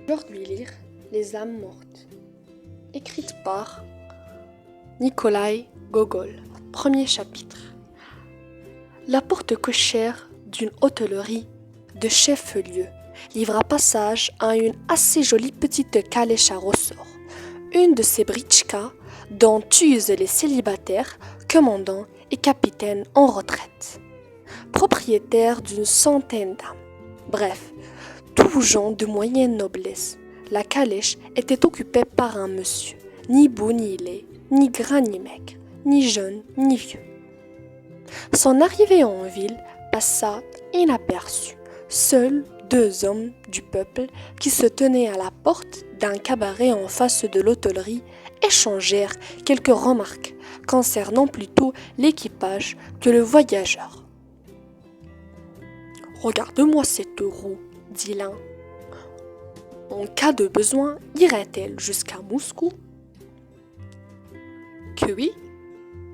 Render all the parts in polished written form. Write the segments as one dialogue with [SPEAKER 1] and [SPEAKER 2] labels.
[SPEAKER 1] Aujourd'hui lire Les âmes mortes, écrite par Nikolaï Gogol. Premier chapitre. La porte cochère d'une hôtellerie de Chef-lieu livra passage à une assez jolie petite calèche à ressort, une de ces britchkas dont usent les célibataires, commandants et capitaines en retraite, propriétaires d'une centaine d'âmes. Bref, tout gens de moyenne noblesse. La calèche était occupée par un monsieur, ni beau ni laid, ni gras ni maigre, ni jeune ni vieux. Son arrivée en ville passa inaperçue. Seuls deux hommes du peuple qui se tenaient à la porte d'un cabaret en face de l'hôtellerie échangèrent quelques remarques concernant plutôt l'équipage que le voyageur. « Regarde-moi cette roue, dit l'un. En cas de besoin, irait-elle jusqu'à Moscou ? Que oui,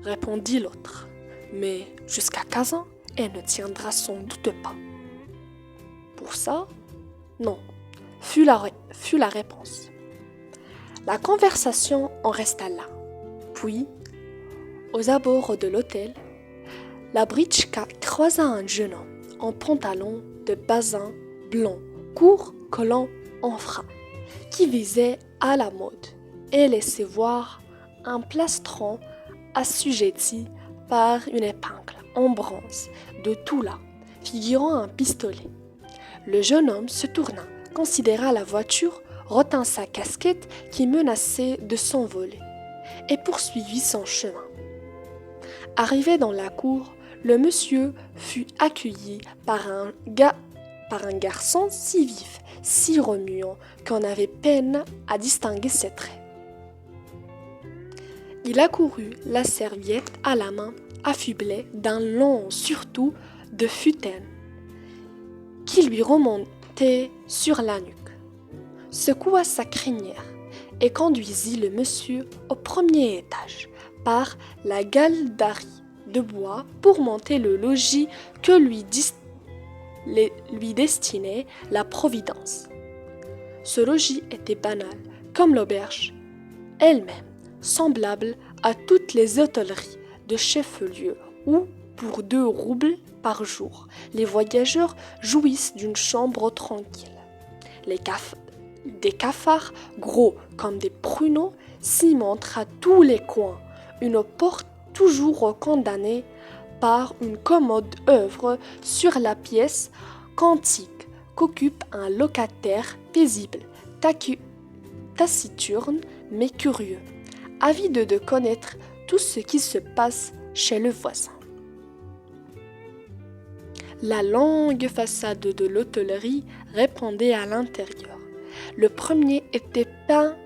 [SPEAKER 1] répondit l'autre, mais jusqu'à Kazan, elle ne tiendra sans doute pas. Pour ça, non, fut la réponse. La conversation en resta là. Puis, aux abords de l'hôtel, la britchka croisa un jeune homme en pantalon de basin blanc, court, collant en frein, qui visait à la mode et laissait voir un plastron assujetti par une épingle en bronze de Toula, figurant un pistolet. Le jeune homme se tourna, considéra la voiture, retint sa casquette qui menaçait de s'envoler et poursuivit son chemin. Arrivé dans la cour, le monsieur fut accueilli par un garçon si vif, si remuant, qu'on avait peine à distinguer ses traits. Il accourut, la serviette à la main, affublé d'un long surtout de futaine qui lui remontait sur la nuque, secoua sa crinière et conduisit le monsieur au premier étage par la galerie de bois pour monter le logis que lui destinait la Providence. Ce logis était banal, comme l'auberge elle-même, semblable à toutes les hôtelleries de chef-lieu où, pour 2 roubles par jour, les voyageurs jouissent d'une chambre tranquille. Des cafards gros comme des pruneaux s'y montrent à tous les coins, une porte toujours condamnée par une commode œuvre sur la pièce quantique qu'occupe un locataire paisible, taciturne mais curieux, avide de connaître tout ce qui se passe chez le voisin. La longue façade de l'hôtellerie répondait à l'intérieur. Le premier était peint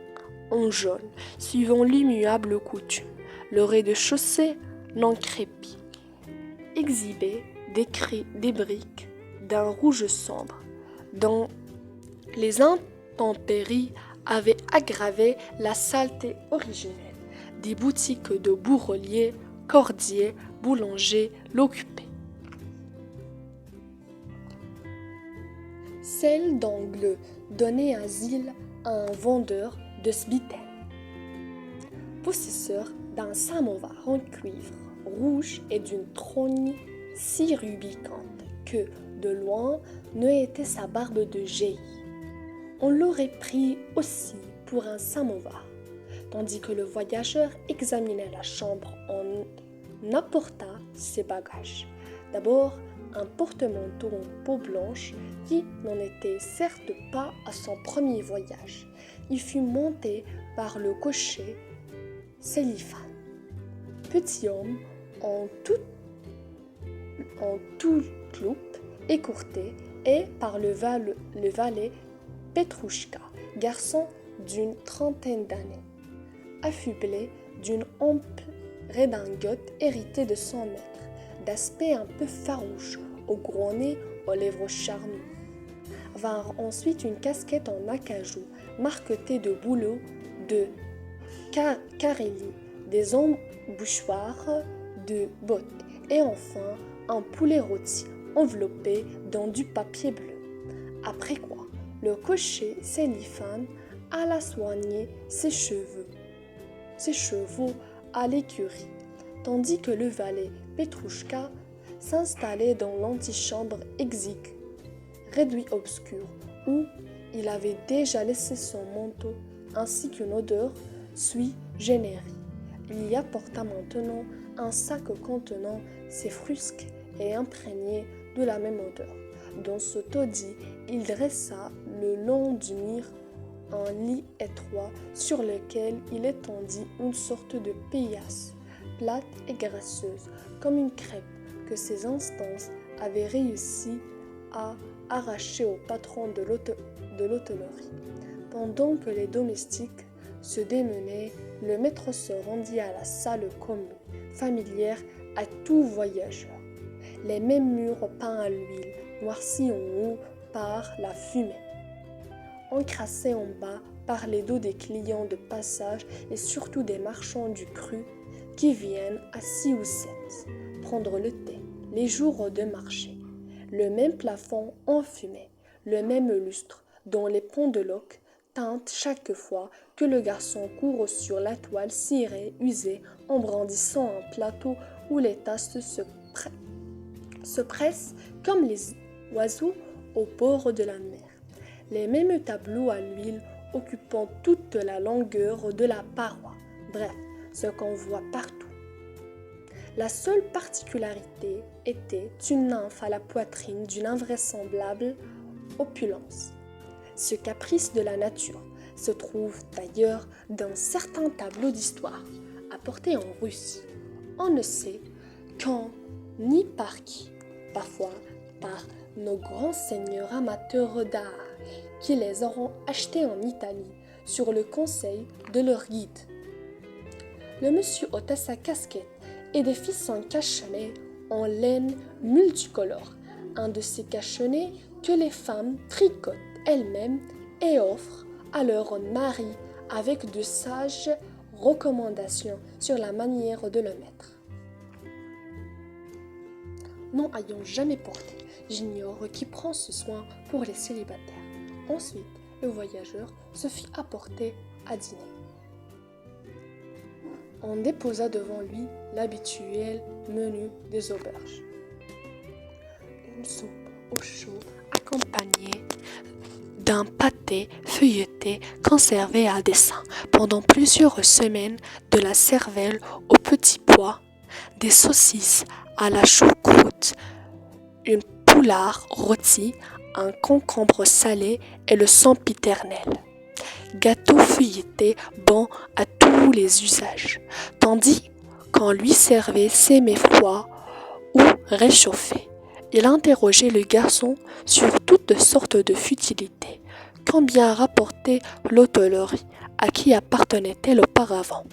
[SPEAKER 1] en jaune, suivant l'immuable coutume. Le rez-de-chaussée, non crépi, exhibait des briques d'un rouge sombre, dont les intempéries avaient aggravé la saleté originelle. Des boutiques de bourreliers, cordiers, boulangers l'occupaient. Celle d'angle donnait asile à un vendeur de sbiten, possesseur d'un samovar en cuivre rouge et d'une trogne si rubicante que, de loin, ne était sa barbe de geôlier. On l'aurait pris aussi pour un samovar, tandis que le voyageur examinait la chambre en apporta ses bagages. D'abord, un porte-manteau en peau blanche qui n'en était certes pas à son premier voyage. Il fut monté par le cocher Sélifan, petit homme en toute loupe écourtée, et par le valet Petrouchka, garçon d'une trentaine d'années, affublé d'une ample redingote héritée de son maître, d'aspect un peu farouche, au gros nez, aux lèvres charnues. Vinrent ensuite une casquette en acajou, marquetée de bouleaux de Carélie, des embouchoirs de bottes, et enfin un poulet rôti enveloppé dans du papier bleu. Après quoi, Le cocher Céliphane alla soigner ses chevaux à l'écurie, tandis que le valet Petrouchka s'installait dans l'antichambre exiguë, réduit obscur, où il avait déjà laissé son manteau ainsi qu'une odeur sui generis. Il y apporta maintenant un sac contenant ses frusques et imprégné de la même odeur. Dans ce taudis, il dressa le long du mur un lit étroit sur lequel il étendit une sorte de paillasse, plate et graisseuse, comme une crêpe que ses instances avaient réussi à arracher au patron de l'hôtellerie. Pendant que les domestiques se démenaient, le maître se rendit à la salle commune, familière à tout voyageur. Les mêmes murs peints à l'huile, noircis en haut par la fumée, encrassés en bas par les dos des clients de passage et surtout des marchands du cru qui viennent à 6 ou 7 prendre le thé les jours de marché. Le même plafond enfumé, le même lustre dont les pendeloques teintent chaque fois que le garçon court sur la toile cirée usée en brandissant un plateau où les tasses se pressent comme les oiseaux au bord de la mer. Les mêmes tableaux à l'huile occupant toute la longueur de la paroi. Bref, ce qu'on voit partout. La seule particularité était une nymphe à la poitrine d'une invraisemblable opulence. Ce caprice de la nature se trouve d'ailleurs dans certains tableaux d'histoire apportés en Russie. On ne sait quand ni par qui, parfois par nos grands seigneurs amateurs d'art qui les auront achetés en Italie sur le conseil de leur guide. Le monsieur ôta sa casquette et défit son cache-nez en laine multicolore, un de ces cache-nez que les femmes tricotent elles-mêmes et offrent à leur mari avec de sages recommandations sur la manière de le mettre. N'en ayant jamais porté, j'ignore qui prend ce soin pour les célibataires. Ensuite, le voyageur se fit apporter à dîner. On déposa devant lui l'habituel menu des auberges. Une soupe au chaud accompagnée d'un pâté feuilleté conservé à dessein pendant plusieurs semaines, de la cervelle aux petits pois, des saucisses à la choucroute, une poulard rôtie, un concombre salé et le sempiternel. Gâteau feuilleté bon à tous les usages, tandis qu'on lui servait semi-froid ou réchauffé. Il interrogeait le garçon sur toutes sortes de futilités. Combien rapportait l'hôtellerie, à qui appartenait-elle auparavant?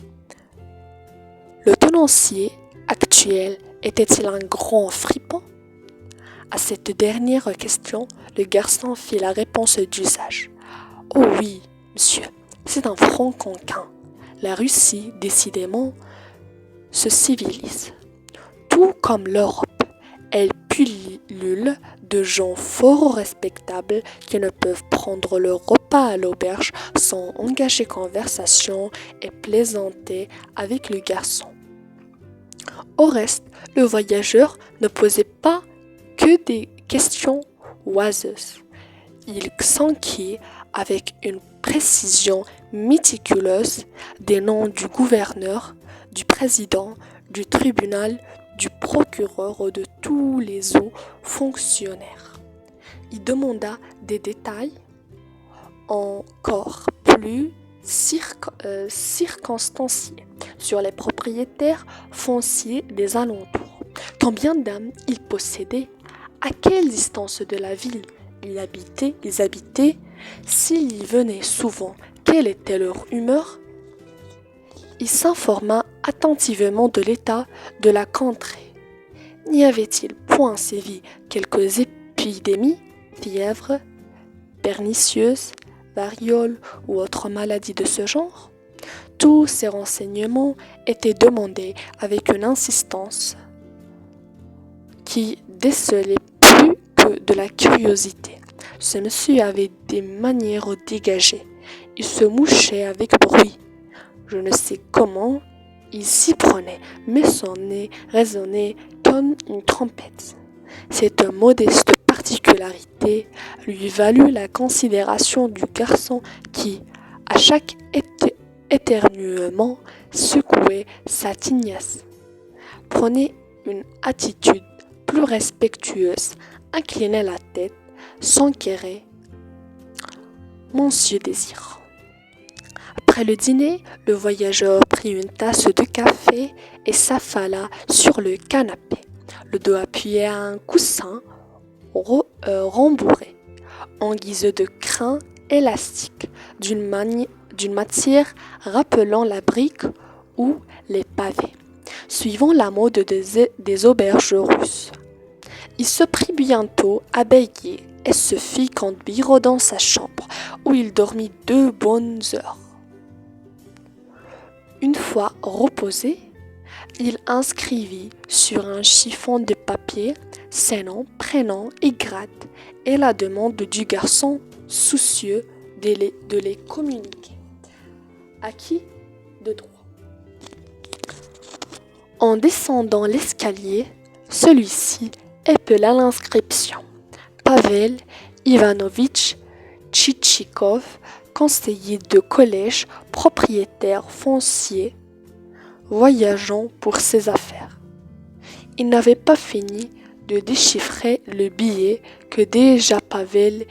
[SPEAKER 1] Le tenancier actuel était-il un grand fripon? À cette dernière question, le garçon fit la réponse d'usage. « Oh oui, monsieur, c'est un franc conquin. La Russie, décidément, se civilise. Tout comme l'Europe, elle pullule de gens fort respectables qui ne peuvent prendre leur repas à l'auberge sans engager conversation et plaisanter avec le garçon. » Au reste, le voyageur ne posait pas que des questions oiseuses. Il s'enquit avec une précision méticuleuse des noms du gouverneur, du président, du tribunal, du procureur, de tous les hauts fonctionnaires. Il demanda des détails encore plus circonstanciés sur les propriétaires fonciers des alentours. Combien d'âmes ils possédaient, à quelle distance de la ville ils habitaient, s'ils y venaient souvent, quelle était leur humeur. Il s'informa attentivement de l'état de la contrée. N'y avait-il point sévi quelques épidémies, fièvres pernicieuses, variole ou autres maladies de ce genre? Tous ces renseignements étaient demandés avec une insistance qui décelait plus que de la curiosité. Ce monsieur avait des manières dégagées. Il se mouchait avec bruit. Je ne sais comment il s'y prenait, mais son nez résonnait comme une trompette. Cette modeste particularité lui valut la considération du garçon qui, à chaque éternuement, secouait sa tignasse, prenait une attitude plus respectueuse, inclinait la tête, s'enquérait. Monsieur Désir. Après le dîner, le voyageur prit une tasse de café et s'affala sur le canapé, le dos appuyé à un coussin rembourré, en guise de crin élastique, d'une matière rappelant la brique ou les pavés, suivant la mode des auberges russes. Il se prit bientôt à bâiller et se fit conduire dans sa chambre, où il dormit 2 bonnes heures. Une fois reposé, il inscrivit sur un chiffon de papier ses noms, prénoms et grades et la demande du garçon soucieux de les communiquer. À qui de droit. En descendant l'escalier, celui-ci épela l'inscription. Pavel Ivanovitch Tchitchikov, conseiller de collège, propriétaire foncier, voyageant pour ses affaires. Il n'avait pas fini de déchiffrer le billet que déjà Pavel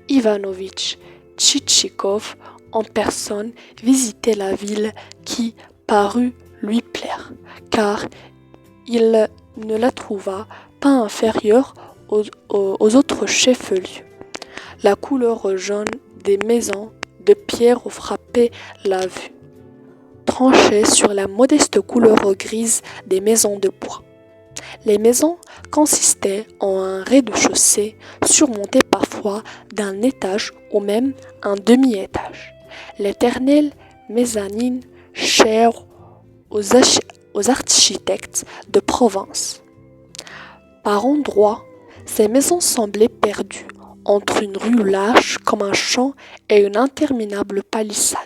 [SPEAKER 1] Ivanovitch Tchitchikov en personne visitait la ville qui parut lui plaire, car il ne la trouva pas inférieure aux autres chefs-lieux. La couleur jaune des maisons de pierre frappait la vue, tranchait sur la modeste couleur grise des maisons de bois. Les maisons consistaient en un rez-de-chaussée surmonté parfois d'un étage ou même un demi-étage. L'éternelle mezzanine chère aux architectes de province. Par endroits, ces maisons semblaient perdues entre une rue large comme un champ et une interminable palissade.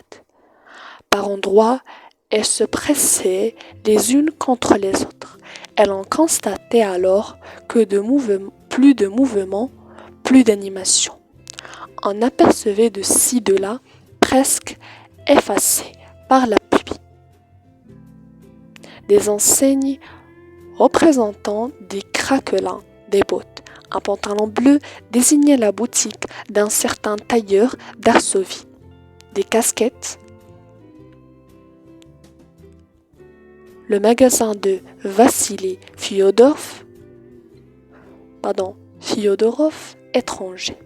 [SPEAKER 1] Par endroits, elles se pressaient les unes contre les autres. Elle en constatait alors que plus de mouvement, plus d'animation. On apercevait de ci de là, presque effacées par la pluie, des enseignes représentant des craquelins, des bottes. Un pantalon bleu désignait la boutique d'un certain tailleur d'Arsovie. Des casquettes, le magasin de Vassili Fyodorov, étranger.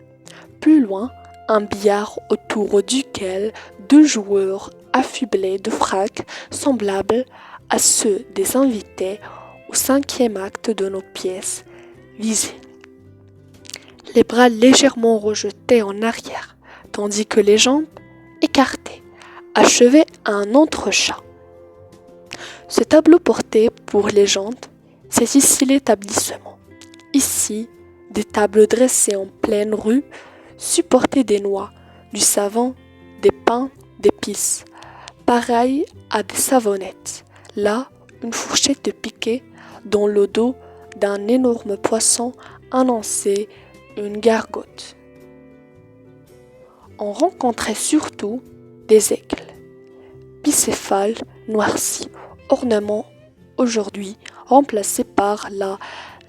[SPEAKER 1] Plus loin, un billard autour duquel 2 joueurs affublés de fracs semblables à ceux des invités au 5e acte de nos pièces visaient, les bras légèrement rejetés en arrière, tandis que les jambes, écartées, achevaient un entrechat. Ce tableau portait pour légende, c'est ici l'établissement. Ici, des tables dressées en pleine rue supportaient des noix, du savon, des pains, des pisses, pareilles à des savonnettes. Là, une fourchette piquée dans le dos d'un énorme poisson annonçait une gargote. On rencontrait surtout des aigles, bicéphales noircis, ornement aujourd'hui remplacé par la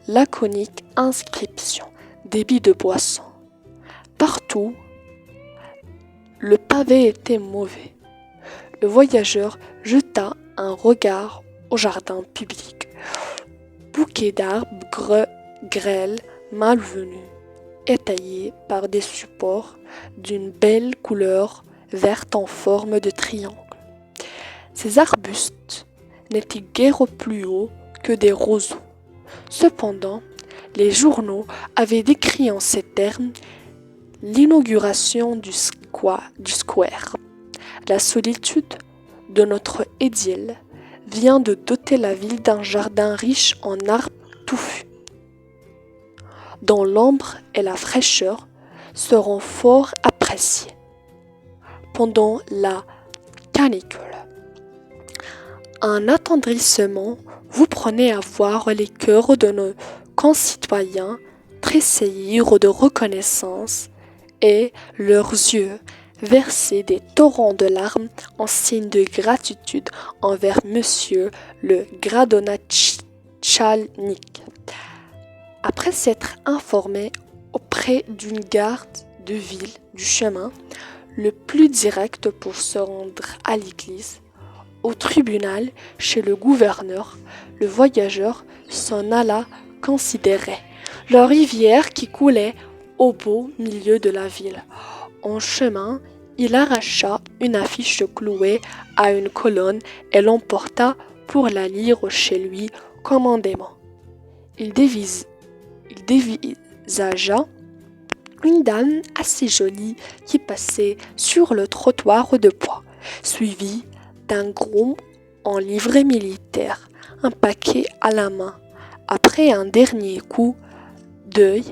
[SPEAKER 1] laconique inscription débit de boisson. Partout, le pavé était mauvais. Le voyageur jeta un regard au jardin public. Bouquet d'arbres grêles malvenus, étayés par des supports d'une belle couleur verte en forme de triangle. Ces arbustes n'étaient guère plus hauts que des roseaux. Cependant, les journaux avaient décrit en ces termes l'inauguration du square. La solitude de notre idylle vient de doter la ville d'un jardin riche en arbres touffus, dont l'ombre et la fraîcheur seront fort appréciés pendant la canicule. Un attendrissement vous prenez à voir les cœurs de nos concitoyens tressaillir de reconnaissance et leurs yeux verser des torrents de larmes en signe de gratitude envers Monsieur le gradonachnik. Après s'être informé auprès d'une garde de ville du chemin le plus direct pour se rendre à l'église, au tribunal, chez le gouverneur, le voyageur s'en alla considérer la rivière qui coulait au beau milieu de la ville. En chemin, il arracha une affiche clouée à une colonne et l'emporta pour la lire chez lui commandément. Il dévisagea une dame assez jolie qui passait sur le trottoir de bois, suivie d'un groom en livrée militaire, un paquet à la main. Après un dernier coup d'œil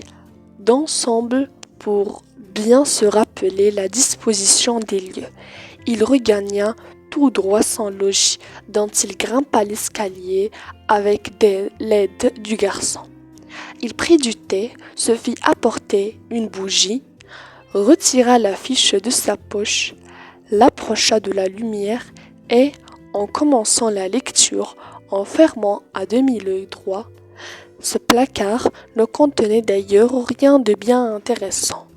[SPEAKER 1] d'ensemble pour bien se rappeler la disposition des lieux, il regagna tout droit son logis, dont il grimpa l'escalier avec l'aide du garçon. Il prit du thé, se fit apporter une bougie, retira l'affiche de sa poche, l'approcha de la lumière et, en commençant la lecture, en fermant à demi l'œil droit, ce placard ne contenait d'ailleurs rien de bien intéressant.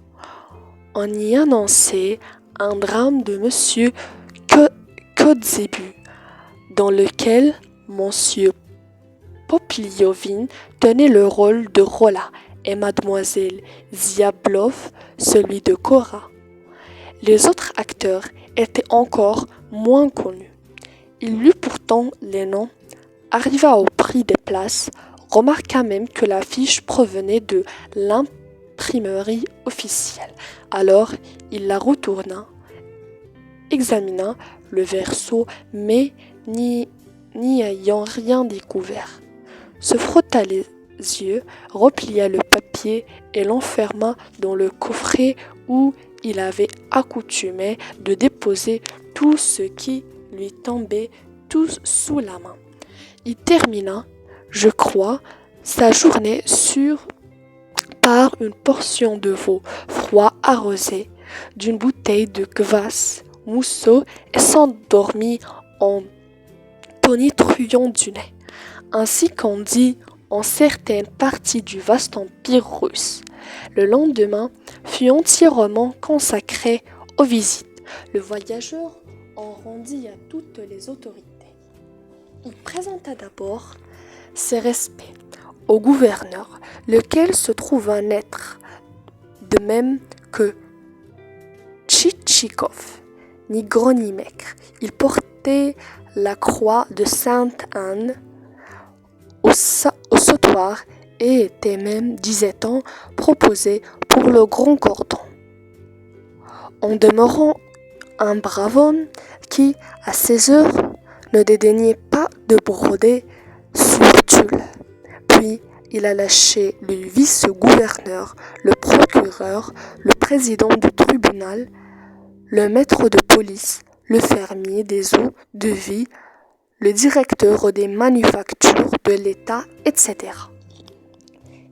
[SPEAKER 1] On y annonçait un drame de Monsieur Kotzebue, dans lequel Monsieur Popliovine tenait le rôle de Rolla et Mademoiselle Ziablov celui de Cora. Les autres acteurs étaient encore moins connus. Il lut pourtant les noms, arriva au prix des places, remarqua même que l'affiche provenait de l'imprimerie officielle. Alors il la retourna, examina le verso, mais n'y ayant rien découvert, se frotta les yeux, replia le papier et l'enferma dans le coffret où il avait accoutumé de déposer tout ce qui lui tombait tout sous la main. Il termina, je crois, sa journée par une portion de veau froid arrosé d'une bouteille de kvass mousseau et s'endormit en tonitruant du nez, ainsi qu'on dit en certaines parties du vaste empire russe. Le lendemain fut entièrement consacré aux visites. Le voyageur en rendit à toutes les autorités. Il présenta d'abord ses respects au gouverneur, lequel se trouva naître de même que Tchitchikov, ni gros ni maigre. Il portait la croix de Sainte-Anne au sautoir et était même, disait-on, proposé pour le grand cordon. En demeurant un brave homme qui, à 16 heures, ne dédaignait pas de broder sur tulle. Puis il alla chez le vice-gouverneur, le procureur, le président du tribunal, le maître de police, le fermier des eaux de vie, le directeur des manufactures de l'État, etc.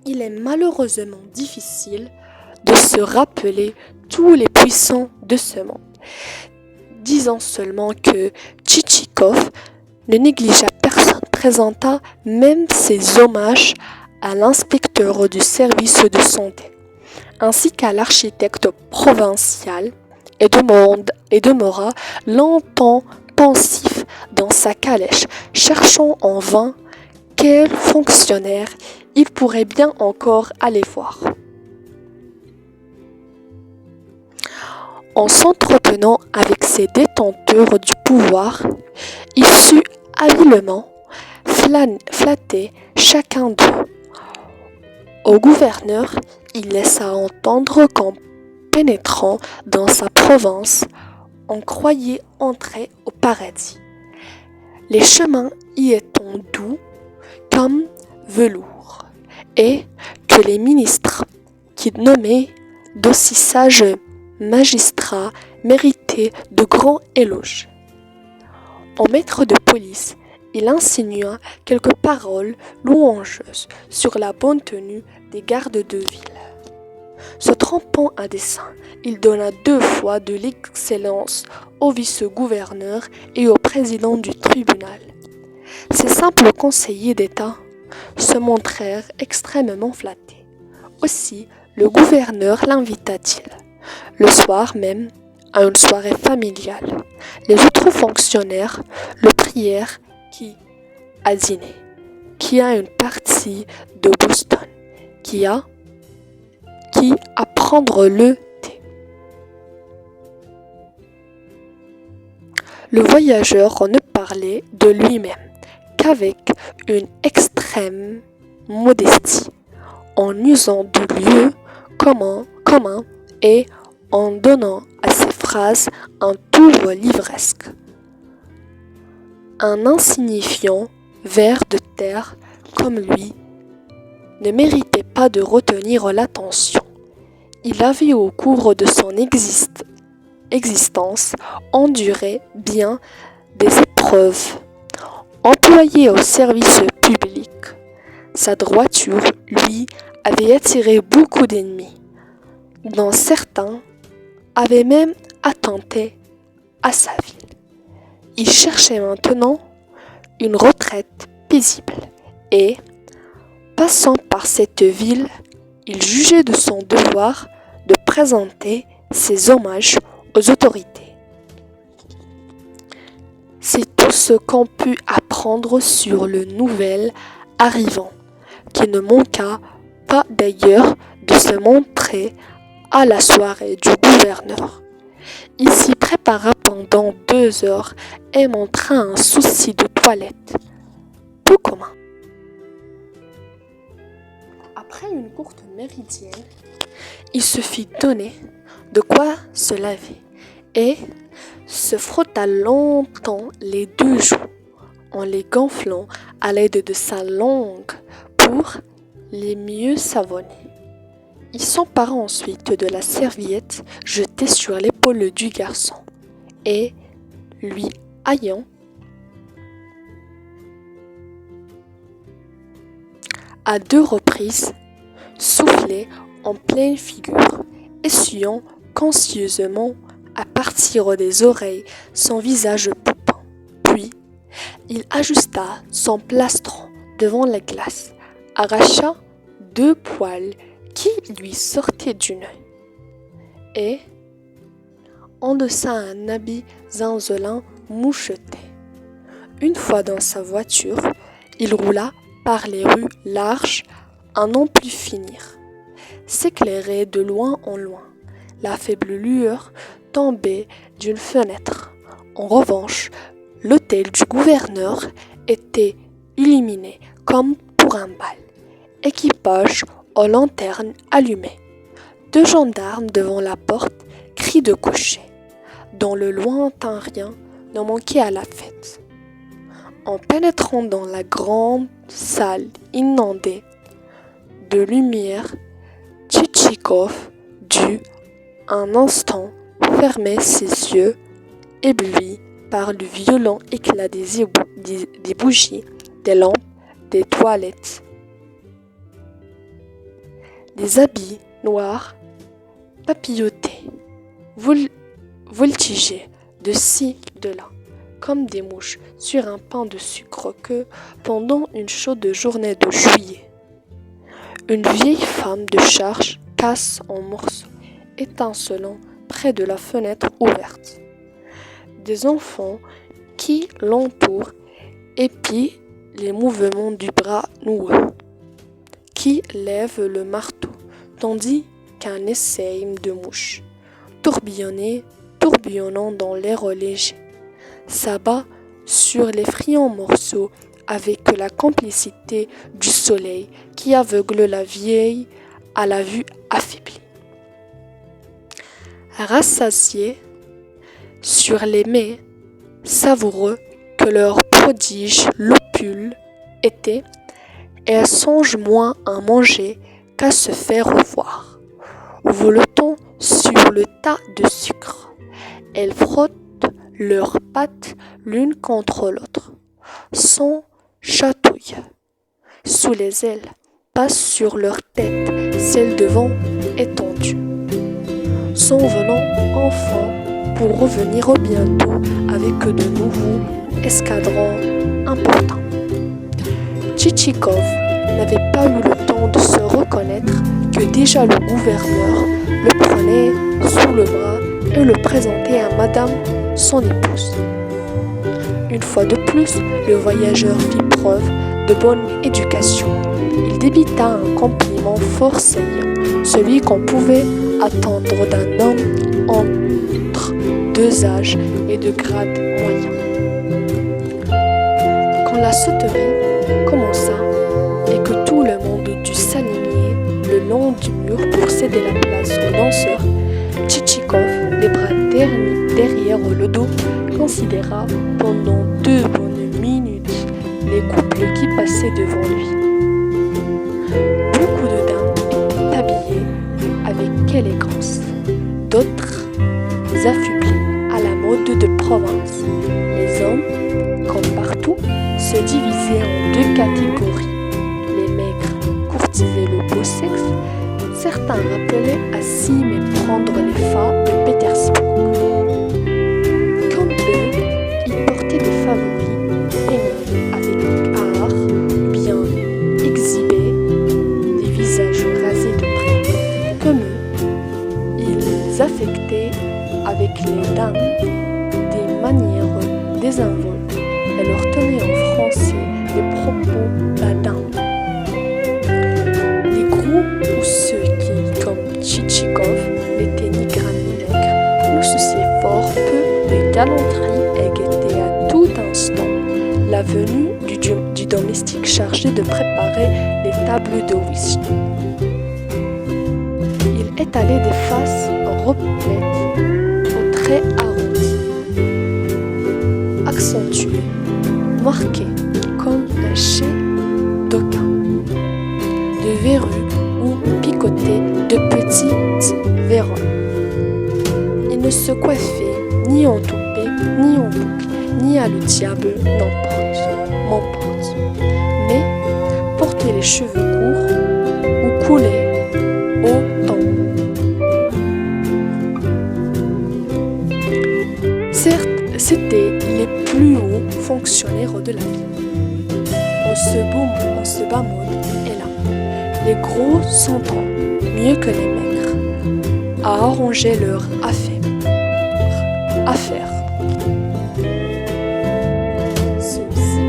[SPEAKER 1] Il est malheureusement difficile de se rappeler tous les puissants de ce monde. Disons seulement que Tchitchikov ne négligea personne, présenta même ses hommages à l'inspecteur du service de santé, ainsi qu'à l'architecte provincial, et demeura longtemps pensif dans sa calèche, cherchant en vain quel fonctionnaire il pourrait bien encore aller voir. En s'entretenant avec ces détenteurs du pouvoir, il sut habilement flatter chacun d'eux. Au gouverneur, il laissa entendre qu'en pénétrant dans sa province, on croyait entrer au paradis. Les chemins y étant doux comme velours, et que les ministres qui nommaient d'aussi sages magistrats méritaient de grands éloges. En maître de police, il insinua quelques paroles louangeuses sur la bonne tenue des gardes de ville. Se trompant à dessein, il donna 2 fois de l'excellence au vice-gouverneur et au président du tribunal. Ces simples conseillers d'État se montrèrent extrêmement flattés. Aussi, le gouverneur l'invita-t-il, le soir même, à une soirée familiale. Les autres fonctionnaires le prièrent à dîner, qui a une partie de Boston, qui à prendre le thé. Le voyageur ne parlait de lui-même qu'avec une extrême modestie, en usant de lieux communs et en donnant à ses phrases un tour livresque. Un insignifiant ver de terre comme lui ne méritait pas de retenir l'attention. Il avait au cours de son existence enduré bien des épreuves. Employé au service public, sa droiture, lui, avait attiré beaucoup d'ennemis, dont certains avaient même attenté à sa vie. Il cherchait maintenant une retraite paisible et, passant par cette ville, il jugeait de son devoir de présenter ses hommages aux autorités. C'est tout ce qu'on put apprendre sur le nouvel arrivant, qui ne manqua pas d'ailleurs de se montrer à la soirée du gouverneur. Il s'y prépara pendant 2 heures et montra un souci de toilette peu commun. Après une courte méridienne, il se fit donner de quoi se laver et se frotta longtemps les 2 joues en les gonflant à l'aide de sa langue pour les mieux savonner. Il s'empara ensuite de la serviette jetée sur l'épaule du garçon et, lui ayant à 2 reprises soufflé en pleine figure, essuyant conscieusement à partir des oreilles son visage poupin. Puis, il ajusta son plastron devant la glace, arracha 2 poils qui lui sortaient du nez et endossa un habit zincelin moucheté. Une fois dans sa voiture, il roula par les rues larges à n'en plus finir, s'éclairait de loin en loin. La faible lueur tombait d'une fenêtre. En revanche, l'hôtel du gouverneur était illuminé comme pour un bal. Équipage aux lanternes allumées. 2 gendarmes devant la porte, cris de cocher. Dans le lointain rien ne manquait à la fête. En pénétrant dans la grande salle inondée de lumière, Tchitchikov dut un instant fermer ses yeux, ébloui par le violent éclat des bougies, des lampes, des toilettes. Des habits noirs papillotaient, voltigeaient de ci, de là, comme des mouches sur un pain de sucre que, pendant une chaude journée de juillet, une vieille femme de charge casse en morceaux, étincelant près de la fenêtre ouverte. Des enfants qui l'entourent épient les mouvements du bras noueux, qui lève le marteau, tandis qu'un essaim de mouches, tourbillonnant dans l'air léger, s'abat sur les friands morceaux avec la complicité du soleil qui aveugle la vieille à la vue affaiblie. Rassasiés sur les mets savoureux que leur prodige l'opule était, elles songent moins à manger qu'à se faire revoir. voletant sur le tas de sucre. Elles frottent leurs pattes l'une contre l'autre, s'enchatouillent sous les ailes, passent sur leur tête, celle devant étendue, s'en venant enfin pour revenir bientôt avec de nouveaux escadrons importants. Tchitchikov n'avait pas eu le temps de se reconnaître que déjà le gouverneur le prenait sous le bras et le présentait à Madame, son épouse. Une fois de plus, le voyageur fit preuve de bonne éducation. Il débita un compliment fort saignant, celui qu'on pouvait attendre d'un homme entre deux âges et de grade moyen. Quand la sauterie commença et que tout le monde dut s'aligner le long du mur pour céder la place aux danseurs, Tchitchikov, les bras derrière le dos, considéra pendant 2 bonnes minutes les couples qui passaient devant lui. Beaucoup de dames étaient habillées avec élégance, d'autres affublées à la mode de province. Les hommes, comme partout, se divisaient en 2 catégories. Les maigres courtisaient le beau sexe, certains rappelaient à s'y méprendre les femmes de Pétersbourg. Comme eux, ils portaient des favoris féminins avec art, bien exhibés, des visages rasés de près. Comme eux, ils affectaient avec les dames des manières désinvoltes et leur tenaient en français des propos badins. Les gros ou ceux qui, comme Tchitchikov, n'étaient ni gras ni maigres, ne souciaient fort peu de galanterie et guettaient à tout instant la venue du domestique chargé de préparer les tables de whisky. Il étalait des faces replètes aux traits arrondis, accentués, marqués comme un chai d'aucun, de verrues ou picotés de petites vérolles. Il ne se coiffait ni en toupet, ni en boucle, ni à le diable m'emporte, mais portait les cheveux courts ou coulés au temps. Certes, c'étaient les plus hauts fonctionnaires de la ville. En ce bas monde est là. Les gros s'entendent mieux que les maigres à arranger leurs affaires. Ceux-ci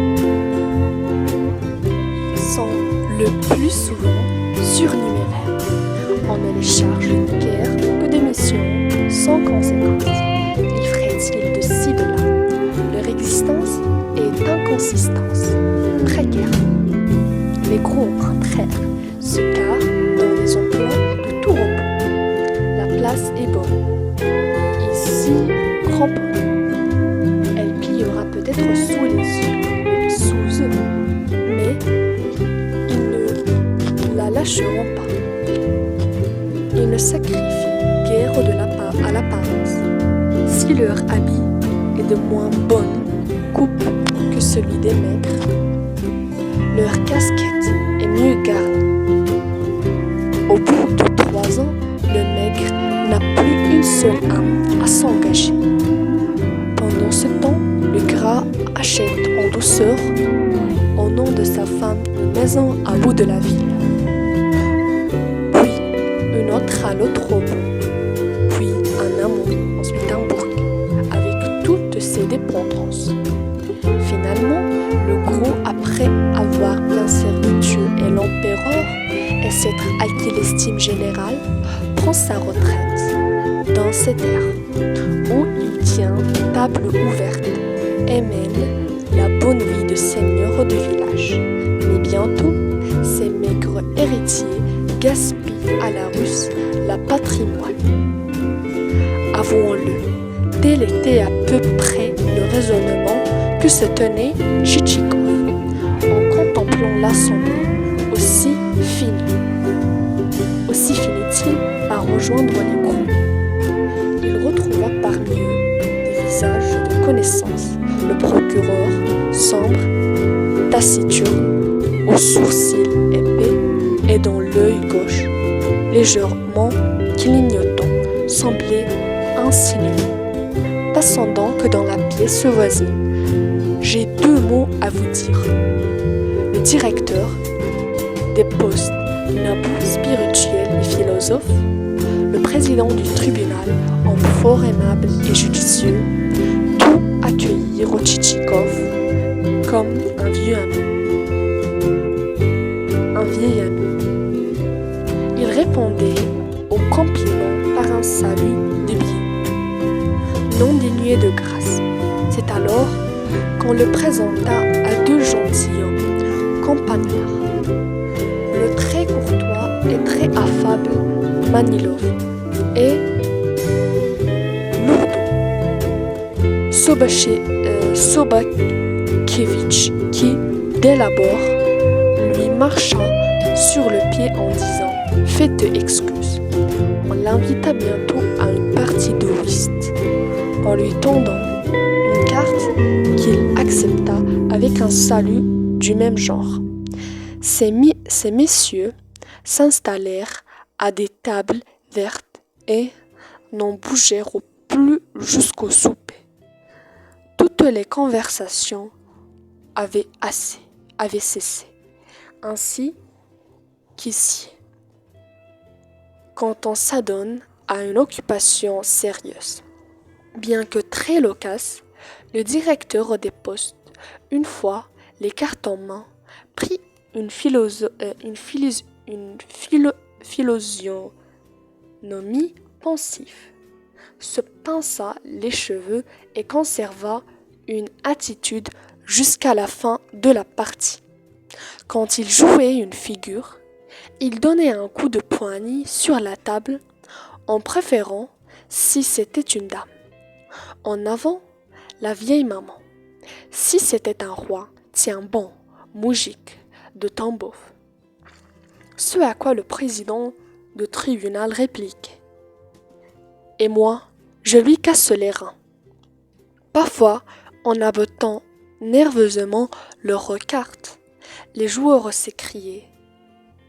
[SPEAKER 1] sont le plus souvent surnuméraires. On ne les charge guère que des missions sans conséquence. Ils frétillent de ci de là. Leur existence est inconsistance, précaire. Les gros, au contraire, se carrent dans des emplois de tout repos. La place est bonne. Ici, cramponnée. Elle pliera peut-être sous les yeux, sous eux, mais ils ne la lâcheront pas. Ils ne sacrifient guère à l'apparence. Si leur habit est de moins bonne coupe que celui des maigres, leur casquette est mieux gardée. Au bout de 3 ans, le maigre n'a plus une seule âme à s'engager. Pendant ce temps, le gras achète en douceur, au nom de sa femme, une maison à bout de la ville. Puis une autre à l'autre bout. Puis un amour, ensuite un bourg, avec toutes ses dépendances. Finalement, le gros, après avoir bien servi Dieu et l'empereur et s'être acquis l'estime générale, prend sa retraite dans ces terres, où il tient table ouverte et mène la bonne vie de seigneur de village. Mais bientôt, ces maigres héritiers gaspillent à la Russe la patrimoine. Avouons-le, tel était à peu près le raisonnement que se tenait Tchitchikov en contemplant l'assemblée. Aussi finit-il par
[SPEAKER 2] rejoindre les groupes. Il retrouva parmi eux des visages de connaissances, le procureur, sombre, taciturne, aux sourcils épais et dans l'œil gauche, légèrement clignotant, semblait insinuer, passant donc dans la pièce voisine. J'ai 2 mots à vous dire. Le directeur des postes, noble, spirituel et philosophe, le président du tribunal, homme fort aimable et judicieux, tout accueillir Tchitchikov comme un vieil ami. Il répondait aux compliments par un salut de bien, non dénué de grâce. C'est alors qu'on le présenta à 2 gentilshommes, compagnards, le très courtois et très affable Manilov et lourd Sobakevitch qui, dès l'abord, lui marcha sur le pied en disant « Faites excuses ». On l'invita bientôt à une partie de whist, en lui tendant une carte qu'il accepta avec un salut du même genre. Ces messieurs s'installèrent à des tables vertes et n'en bougèrent plus jusqu'au souper. Toutes les conversations avaient cessé. Ainsi qu'ici, quand on s'adonne à une occupation sérieuse. Bien que très loquace, le directeur des postes, une fois les cartes en main, prit une physionomie pensive, se pinça les cheveux et conserva une attitude jusqu'à la fin de la partie. Quand il jouait une figure, il donnait un coup de poignée sur la table en préférant, si c'était une dame, en avant la vieille maman. Si c'était un roi, tiens bon, moujik, de Tambov. Ce à quoi le président du tribunal répliquait. Et moi, je lui casse les reins. Parfois, en abattant nerveusement leurs cartes, les joueurs s'écriaient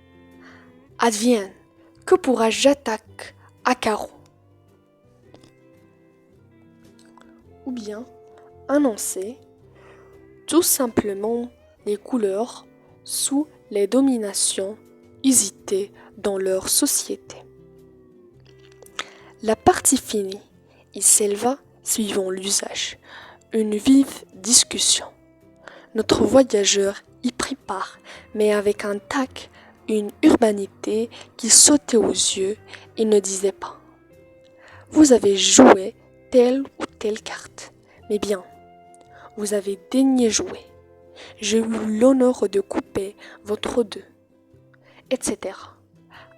[SPEAKER 2] « Advienne, que pourrais-je j'attaque à carreau ?» Ou bien annoncer tout simplement les couleurs sous les dominations usitées dans leur société. La partie finie, il s'éleva, suivant l'usage, une vive discussion. Notre voyageur y prit part, mais avec un tact, une urbanité qui sautait aux yeux et ne disait pas « Vous avez joué telle ou telle carte, mais bien, vous avez daigné jouer. J'ai eu l'honneur de couper votre dé, etc.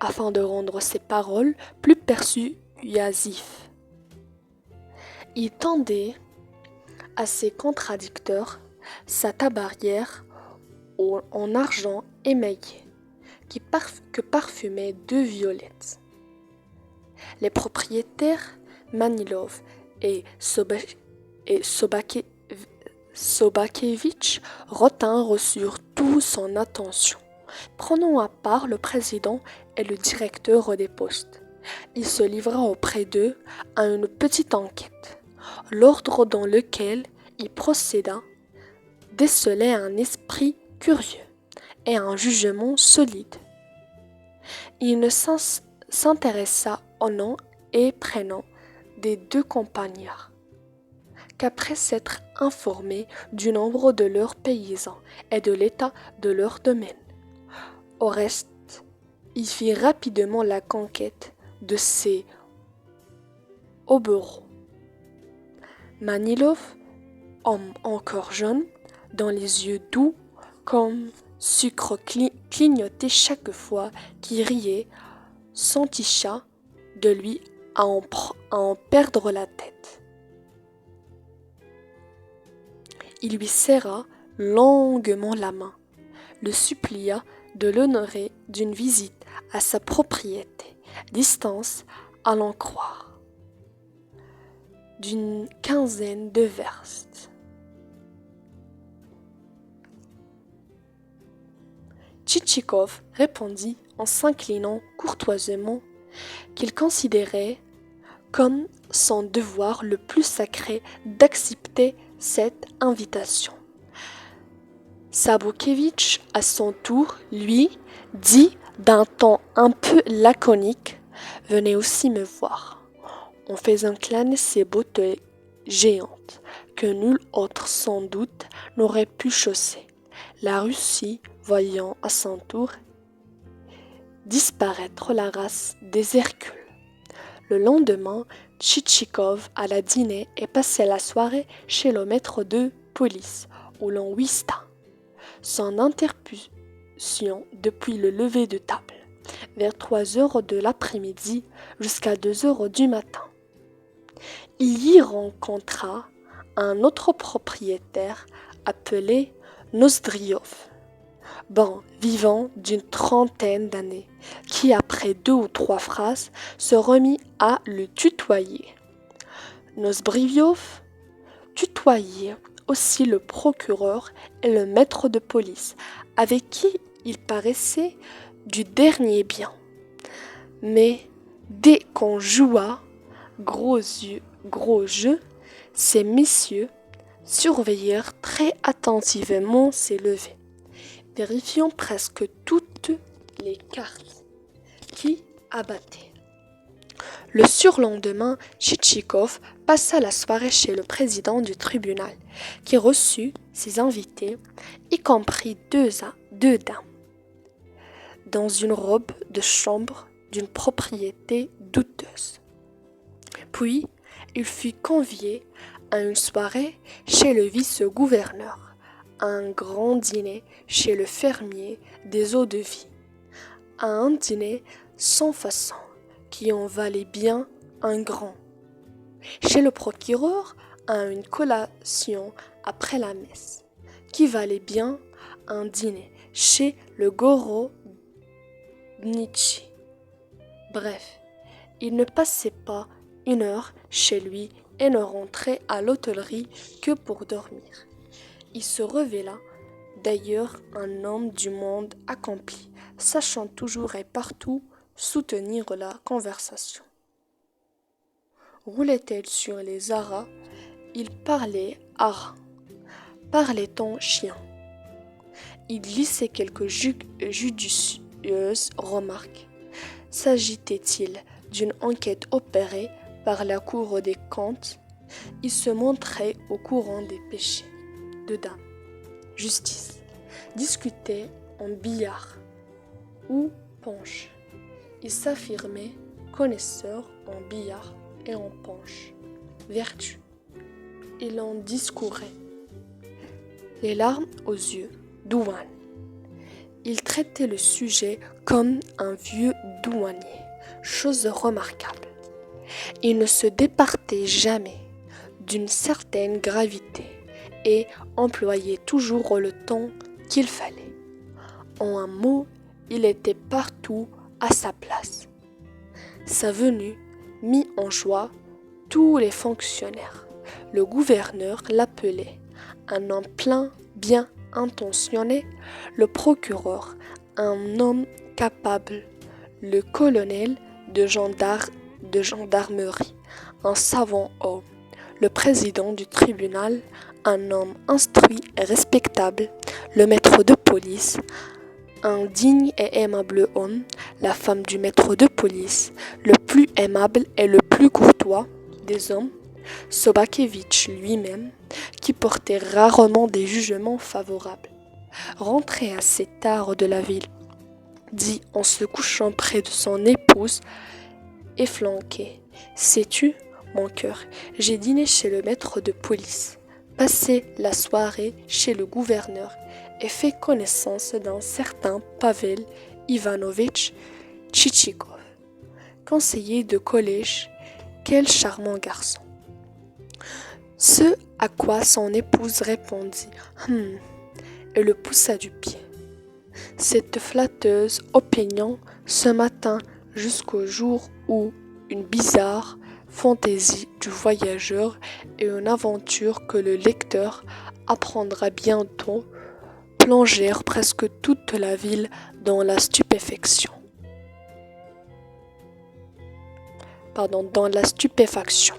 [SPEAKER 2] afin de rendre ses paroles plus persuasives. Il tendait à ses contradicteurs sa tabarière en argent émaillé que parfumaient 2 violettes. Les propriétaires Manilov et Sobakevitch retinrent surtout son attention, prenant à part le président et le directeur des postes. Il se livra auprès d'eux à une petite enquête. L'ordre dans lequel il procéda décelait un esprit curieux et un jugement solide. Il ne s'intéressa au nom et prénom des 2 compagnards qu'après s'être informé du nombre de leurs paysans et de l'état de leur domaine. Au reste, il fit rapidement la conquête de ces hobereaux. Manilov, homme encore jeune, dont les yeux doux comme sucre clignotaient chaque fois qu'il riait, s'enticha de lui à en perdre la tête. Il lui serra longuement la main, le supplia de l'honorer d'une visite à sa propriété distance à l'en croire, d'une quinzaine de verstes. Tchitchikov répondit en s'inclinant courtoisement qu'il considérait comme son devoir le plus sacré d'accepter cette invitation. Saboukévitch, à son tour, lui, dit d'un ton un peu laconique « Venez aussi me voir », en faisant incliner ses bottes géantes, que nul autre sans doute n'aurait pu chausser. La Russie, voyant à son tour disparaître la race des Hercules. Le lendemain, Tchitchikov alla dîner et passait la soirée chez le maître de police, où l'on whista. Son interruption depuis le lever de table, vers 3 heures de l'après-midi jusqu'à 2 heures du matin. Il y rencontra un autre propriétaire appelé Nozdriov, bon vivant d'une trentaine d'années, qui après 2 ou 3 phrases se remit à le tutoyer. Nozdriov tutoyait aussi le procureur et le maître de police, avec qui il paraissait du dernier bien. Mais dès qu'on joua gros jeu, ces messieurs surveillèrent très attentivement ses levées, vérifiant presque toutes les cartes qui abattaient. Le surlendemain, Tchitchikov passa la soirée chez le président du tribunal, qui reçut ses invités, y compris deux dames, dans une robe de chambre d'une propriété douteuse. Puis, il fut convié à une soirée chez le vice-gouverneur, à un grand dîner chez le fermier des eaux-de-vie, à un dîner sans façon, qui en valait bien un grand, chez le procureur à une collation après la messe, qui valait bien un dîner chez le Gorodnitchi. Bref, il ne passait pas une heure chez lui et ne rentrait à l'hôtellerie que pour dormir. Il se révéla d'ailleurs un homme du monde accompli, sachant toujours et partout soutenir la conversation. Roulait-elle sur les haras, il parlait haras. Parlait-on chien? Il glissait quelques judicieuses remarques. S'agitait-il d'une enquête opérée par la Cour des comptes? Il se montrait au courant des péchés de dames, justice, discutait en billard ou punch. Il s'affirmait connaisseur en billard et en punch, vertu. Il en discourait, les larmes aux yeux, douane. Il traitait le sujet comme un vieux douanier, chose remarquable. Il ne se départait jamais d'une certaine gravité et employait toujours le ton qu'il fallait. En un mot, il était partout à sa place. Sa venue mit en joie tous les fonctionnaires. Le gouverneur l'appelait un homme plein, bien intentionné, le procureur un homme capable, le colonel de gendarmerie un savant homme, le président du tribunal un homme instruit et respectable, le maître de police un digne et aimable homme, la femme du maître de police, le plus aimable et le plus courtois des hommes, Sobakevitch lui-même, qui portait rarement des jugements favorables. Rentré assez tard de la ville, dit en se couchant près de son épouse, efflanqué, « Sais-tu, mon cœur, j'ai dîné chez le maître de police, passé la soirée chez le gouverneur, et fait connaissance d'un certain Pavel Ivanovitch Tchitchikov, conseiller de collège. Quel charmant garçon !» Ce à quoi son épouse répondit « et le poussa du pied. Cette flatteuse opinion, ce matin, jusqu'au jour où une bizarre fantaisie du voyageur et une aventure que le lecteur apprendra bientôt plongèrent presque toute la ville dans la stupéfaction. Dans la stupéfaction.